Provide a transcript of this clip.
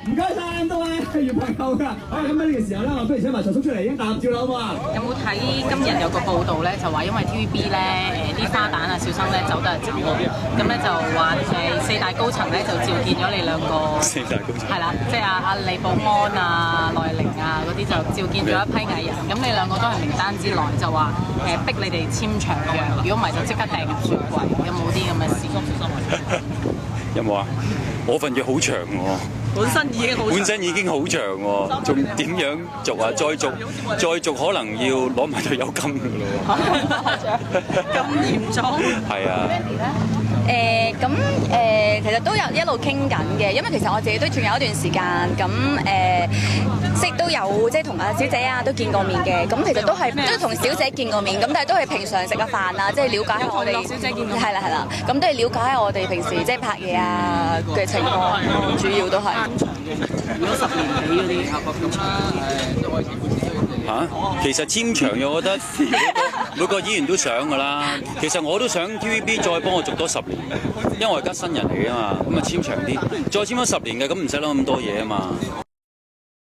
唔該晒咁多位粵朋友㗎。咁喺呢個時候咧，我不如請埋財叔出嚟影大合照啦，好唔好啊？有冇睇今日有個報道咧，就話因為 TVB 咧啲花旦啊、小生咧走得就走喎，咁咧就話四大高層咧就召見咗你兩個，四大高層係啦，即係阿李寶安啊、內玲啊嗰啲就召見咗一批藝人，咁你兩個都係名單之內，就話逼你哋簽長約，如果唔係就即刻掟入雪櫃，有冇啲咁嘅事？有冇啊？我份約好長喎，本身已經好長喎，仲點樣續啊？再續可能要攞埋退休金㗎咯喎。咁嚴重？係啊。其實都有一路傾緊嘅，因為其實我自己都仲有一段時間咁識都有即係同阿小姐啊都見過面嘅，咁其實都同小姐見過面，咁但係都係平常食下飯啊，即係了解下我哋小姐見過，係啦，咁都係了解下我哋平時即係拍嘢啊嘅情況，主要都係。如果10年幾嗰啲其實簽長約我覺得每個演員都想㗎啦。其實我都想 TVB 再幫我續多10年，因為我而家新人嚟㗎嘛，咁啊簽長啲，再簽咗10年嘅，咁唔使諗咁多嘢啊嘛。